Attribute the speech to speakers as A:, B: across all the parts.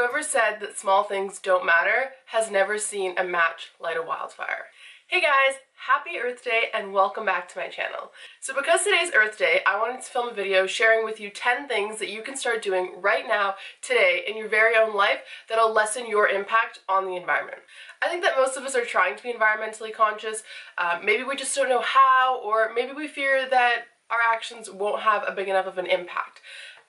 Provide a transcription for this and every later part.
A: Whoever said that small things don't matter has never seen a match light a wildfire. Hey guys, happy Earth Day and welcome back to my channel. So because today's Earth Day, I wanted to film a video sharing with you 10 things that you can start doing right now, today, in your very own life that'll lessen your impact on the environment. I think that most of us are trying to be environmentally conscious. Maybe we just don't know how, or maybe we fear that our actions won't have a big enough of an impact.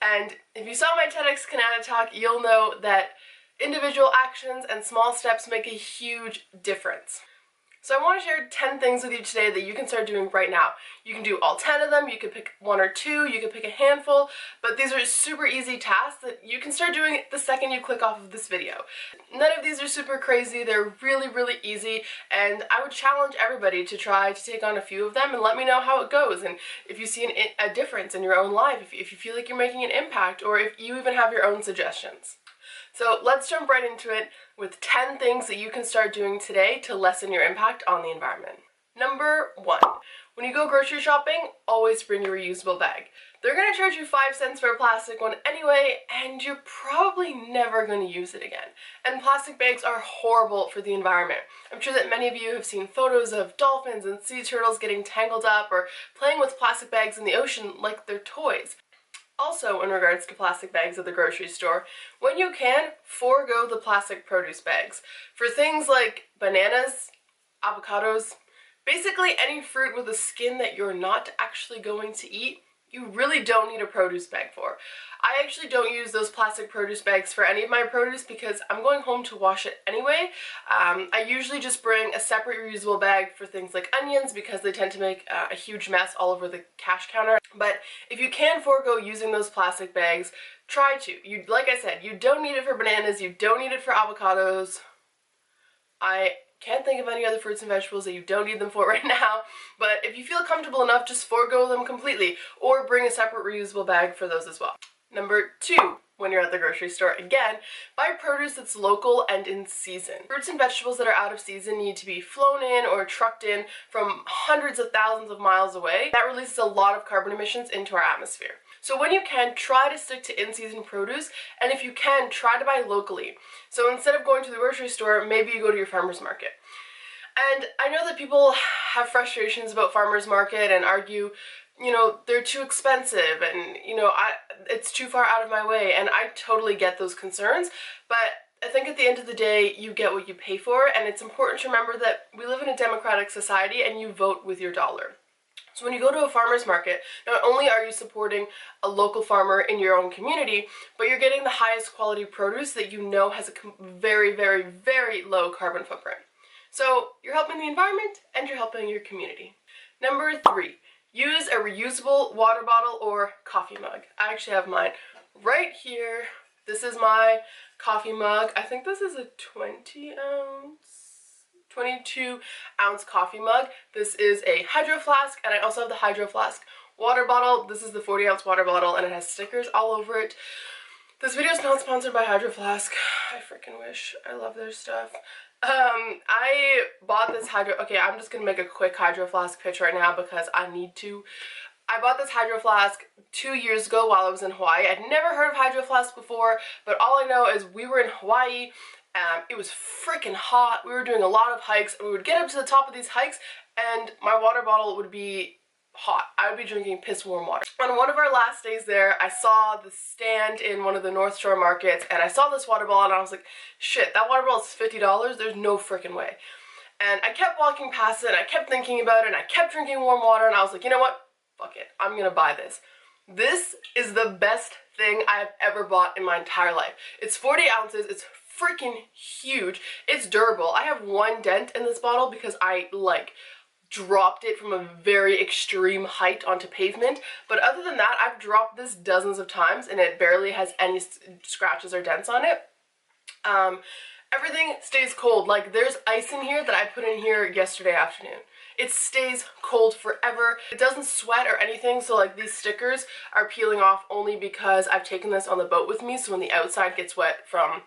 A: And if you saw my TEDx Canada talk, you'll know that individual actions and small steps make a huge difference. So I want to share 10 things with you today that you can start doing right now. You can do all 10 of them, you can pick one or two, you can pick a handful, but these are super easy tasks that you can start doing the second you click off of this video. None of these are super crazy, they're really easy, and I would challenge everybody to try to take on a few of them and let me know how it goes, and if you see a difference in your own life, if you feel like you're making an impact, or if you even have your own suggestions. So let's jump right into it with 10 things that you can start doing today to lessen your impact on the environment. Number 1. When you go grocery shopping, always bring your reusable bag. They're going to charge you 5 cents for a plastic one anyway, and you're probably never going to use it again. And plastic bags are horrible for the environment. I'm sure that many of you have seen photos of dolphins and sea turtles getting tangled up or playing with plastic bags in the ocean like they're toys. Also, in regards to plastic bags at the grocery store, when you can, forego the plastic produce bags. For things like bananas, avocados, basically any fruit with a skin that you're not actually going to eat, you really don't need a produce bag for. I actually don't use those plastic produce bags for any of my produce because I'm going home to wash it anyway. I usually just bring a separate reusable bag for things like onions because they tend to make a huge mess all over the cash counter. But if you can forego using those plastic bags, try to. Like I said, you don't need it for bananas, you don't need it for avocados. I can't think of any other fruits and vegetables that you don't need them for right now, but if you feel comfortable enough, just forego them completely, or bring a separate reusable bag for those as well. Number 2, when you're at the grocery store, again, buy produce that's local and in season. Fruits and vegetables that are out of season need to be flown in or trucked in from hundreds of thousands of miles away. That releases a lot of carbon emissions into our atmosphere. So when you can, try to stick to in-season produce, and if you can, try to buy locally. So instead of going to the grocery store, maybe you go to your farmer's market. And I know that people have frustrations about farmer's market and argue, you know, they're too expensive and, you know, it's too far out of my way, and I totally get those concerns, but I think at the end of the day, you get what you pay for, and it's important to remember that we live in a democratic society and you vote with your dollar. So when you go to a farmer's market, not only are you supporting a local farmer in your own community, but you're getting the highest quality produce that you know has a very low carbon footprint. So you're helping the environment and you're helping your community. Number 3, use a reusable water bottle or coffee mug. I actually have mine right here. This is my coffee mug. I think this is a 22-ounce coffee mug. This is a Hydro Flask, and I also have the Hydro Flask water bottle. This is the 40-ounce water bottle, and it has stickers all over it. This video is not sponsored by Hydro Flask. I freaking wish. I love their stuff. I bought this okay, I'm just gonna make a quick Hydro Flask pitch right now because I need to. I bought this Hydro Flask 2 years ago while I was in Hawaii. I'd never heard of Hydro Flask before, but all I know is we were in Hawaii. It was freaking hot. We were doing a lot of hikes, and we would get up to the top of these hikes, and my water bottle would be hot. I would be drinking piss warm water. On one of our last days there, I saw the stand in one of the North Shore markets, and I saw this water bottle, and I was like, shit, that water bottle is $50? There's no freaking way. And I kept walking past it, and I kept thinking about it, and I kept drinking warm water, and I was like, you know what? Fuck it. I'm gonna buy this. This is the best thing I've ever bought in my entire life. It's 40 ounces. It's freaking huge. It's durable. I have one dent in this bottle because I dropped it from a very extreme height onto pavement, but other than that, I've dropped this dozens of times and it barely has any scratches or dents on it. Everything stays cold. Like, there's ice in here that I put in here yesterday afternoon. It stays cold forever. It doesn't sweat or anything, so like these stickers are peeling off only because I've taken this on the boat with me, so when the outside gets wet from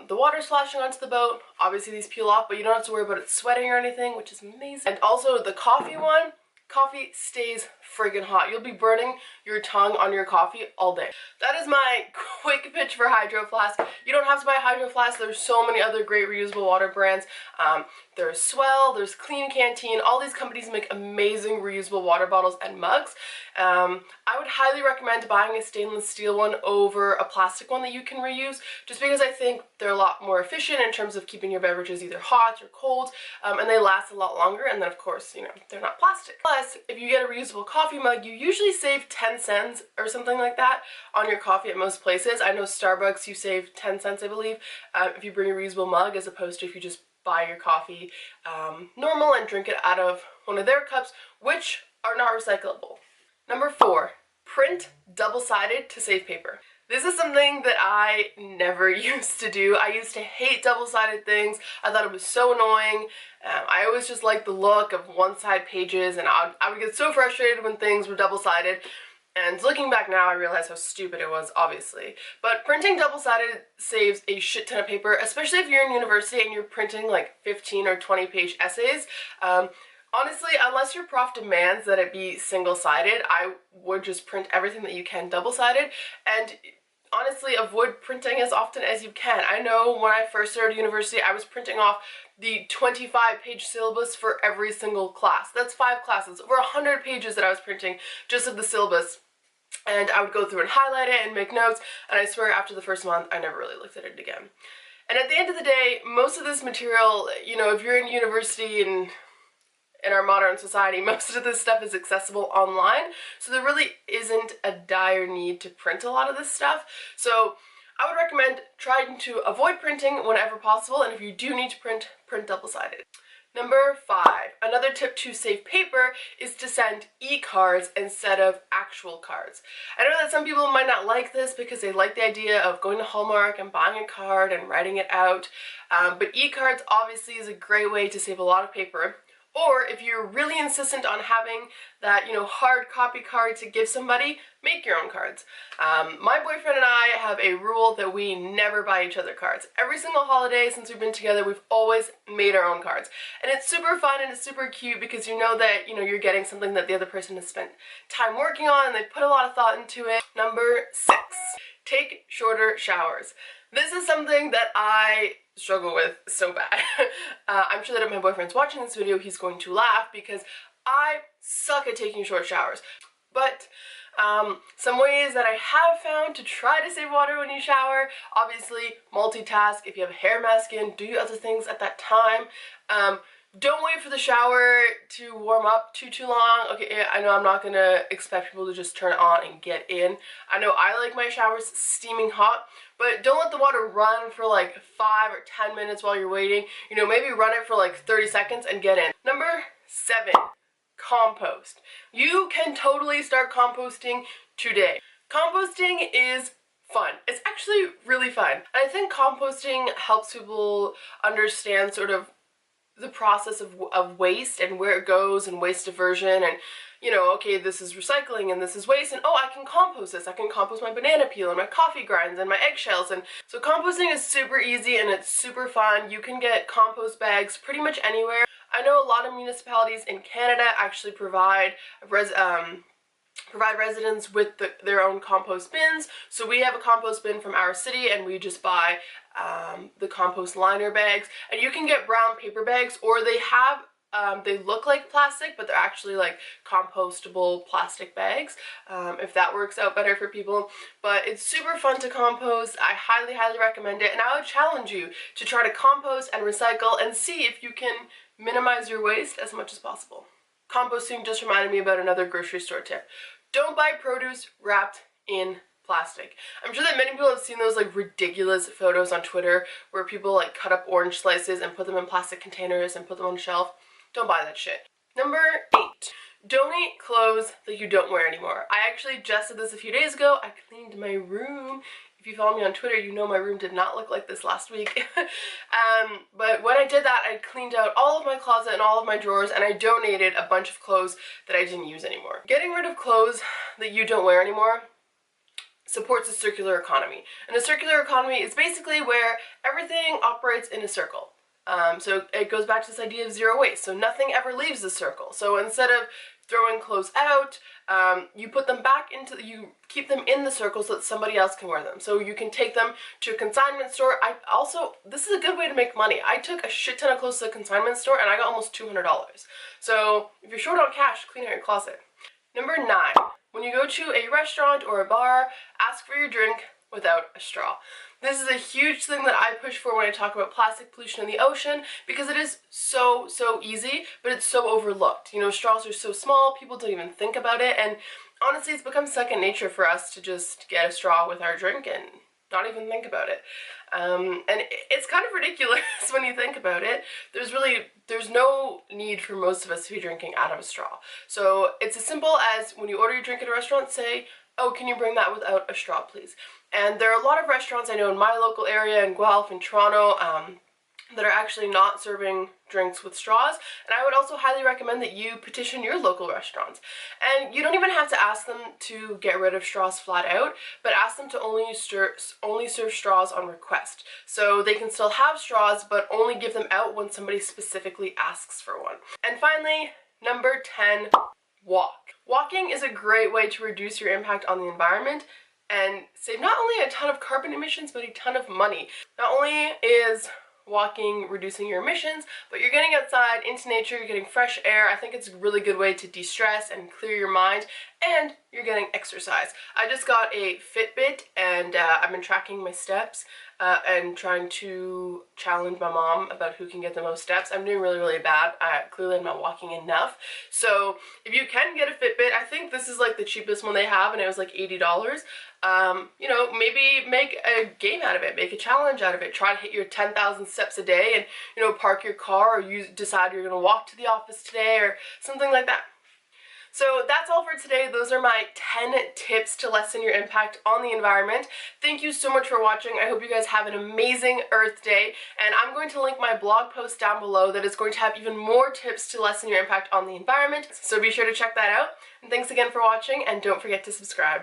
A: the water splashing onto the boat, obviously these peel off, but you don't have to worry about it sweating or anything, which is amazing. And also the coffee one, coffee stays friggin' hot. You'll be burning your tongue on your coffee all day. That is my quick pitch for Hydro Flask. You don't have to buy Hydro Flask. There's so many other great reusable water brands. There's Swell, there's Clean Canteen. All these companies make amazing reusable water bottles and mugs. I would highly recommend buying a stainless steel one over a plastic one that you can reuse, just because I think they're a lot more efficient in terms of keeping your beverages either hot or cold, and they last a lot longer, and then of course, you know, they're not plastic. Plus, if you get a reusable coffee mug, you usually save 10 cents or something like that on your coffee at most places. I know Starbucks, you save 10 cents, I believe, if you bring a reusable mug, as opposed to if you just buy your coffee normal and drink it out of one of their cups, which are not recyclable. Number 4, print double-sided to save paper. This is something that I never used to do. I used to hate double-sided things. I thought it was so annoying. I always just liked the look of one-side pages, and I would get so frustrated when things were double-sided. And looking back now, I realize how stupid it was, obviously. But printing double-sided saves a shit ton of paper, especially if you're in university and you're printing like 15 or 20 page essays. Honestly, unless your prof demands that it be single-sided, I would just print everything that you can double-sided, and honestly avoid printing as often as you can. I know when I first started university, I was printing off the 25-page syllabus for every single class. That's 5 classes, over 100 pages that I was printing just of the syllabus. And I would go through and highlight it and make notes, and I swear after the first month, I never really looked at it again. And at the end of the day, most of this material, you know, if you're in university and in our modern society, most of this stuff is accessible online, so there really isn't a dire need to print a lot of this stuff. So I would recommend trying to avoid printing whenever possible, and if you do need to print, print double-sided. Number 5, another tip to save paper is to send e-cards instead of actual cards. I know that some people might not like this because they like the idea of going to Hallmark and buying a card and writing it out, but e-cards obviously is a great way to save a lot of paper. Or if you're really insistent on having that, you know, hard copy card to give somebody, make your own cards. My boyfriend and I have a rule that we never buy each other cards. Every single holiday since we've been together, we've always made our own cards. And it's super fun and it's super cute because you know that, you know, you're getting something that the other person has spent time working on and they put a lot of thought into it. Number 6, take shorter showers. This is something that I struggle with so bad. I'm sure that if my boyfriend's watching this video, he's going to laugh because I suck at taking short showers. But some ways that I have found to try to save water when you shower: obviously multitask. If you have a hair mask in, do other things at that time. Don't wait for the shower to warm up too long. Okay, I know I'm not gonna expect people to just turn it on and get in. I know I like my showers steaming hot, but don't let the water run for like 5 or 10 minutes while you're waiting. You know, maybe run it for like 30 seconds and get in. Number 7, compost. You can totally start composting today. Composting is fun. It's actually really fun. And I think composting helps people understand sort of the process of waste and where it goes and waste diversion, and you know, okay, this is recycling and this is waste, and oh, I can compost this. I can compost my banana peel and my coffee grinds and my eggshells. And so composting is super easy and it's super fun. You can get compost bags pretty much anywhere. I know a lot of municipalities in Canada actually provide residents with their own compost bins. So we have a compost bin from our city and we just buy the compost liner bags, and you can get brown paper bags, or they have they look like plastic but they're actually like compostable plastic bags, if that works out better for people. But it's super fun to compost. I highly recommend it, and I would challenge you to try to compost and recycle and see if you can minimize your waste as much as possible. Composting just reminded me about another grocery store tip. Don't buy produce wrapped in plastic. I'm sure that many people have seen those like ridiculous photos on Twitter where people like cut up orange slices and put them in plastic containers and put them on a shelf. Don't buy that shit. Number 8, donate clothes that you don't wear anymore. I actually just did this a few days ago. I cleaned my room. If you follow me on Twitter, you know my room did not look like this last week. But when I did that, I cleaned out all of my closet and all of my drawers, and I donated a bunch of clothes that I didn't use anymore. Getting rid of clothes that you don't wear anymore supports a circular economy. And a circular economy is basically where everything operates in a circle. So it goes back to this idea of zero waste. So nothing ever leaves the circle. So instead of throwing clothes out, you put them back into, you keep them in the circle so that somebody else can wear them. So you can take them to a consignment store. This is a good way to make money. I took a shit ton of clothes to the consignment store and I got almost $200. So if you're short on cash, clean out your closet. Number 9, when you go to a restaurant or a bar, ask for your drink without a straw. This is a huge thing that I push for when I talk about plastic pollution in the ocean, because it is so easy, but it's so overlooked. You know, straws are so small, people don't even think about it, and honestly it's become second nature for us to just get a straw with our drink and not even think about it. And it's kind of ridiculous when you think about it. There's no need for most of us to be drinking out of a straw. So it's as simple as when you order your drink at a restaurant, say, oh, can you bring that without a straw, please? And there are a lot of restaurants I know in my local area, in Guelph and Toronto, that are actually not serving drinks with straws. And I would also highly recommend that you petition your local restaurants. And you don't even have to ask them to get rid of straws flat out, but ask them to only serve straws on request. So they can still have straws, but only give them out when somebody specifically asks for one. And finally, number 10, walk. Walking is a great way to reduce your impact on the environment and save not only a ton of carbon emissions, but a ton of money. Not only is walking reducing your emissions, but you're getting outside into nature, you're getting fresh air. I think it's a really good way to de-stress and clear your mind, and you're getting exercise. I just got a Fitbit and I've been tracking my steps and trying to challenge my mom about who can get the most steps. I'm doing really bad. Clearly I'm not walking enough. So if you can get a Fitbit, I think this is like the cheapest one they have and it was like $80. You know, maybe make a game out of it, make a challenge out of it. Try to hit your 10,000 steps a day and, you know, park your car, or you decide you're gonna walk to the office today or something like that. So that's all for today. Those are my 10 tips to lessen your impact on the environment. Thank you so much for watching. I hope you guys have an amazing Earth Day, and I'm going to link my blog post down below that is going to have even more tips to lessen your impact on the environment. So be sure to check that out. And thanks again for watching, and don't forget to subscribe.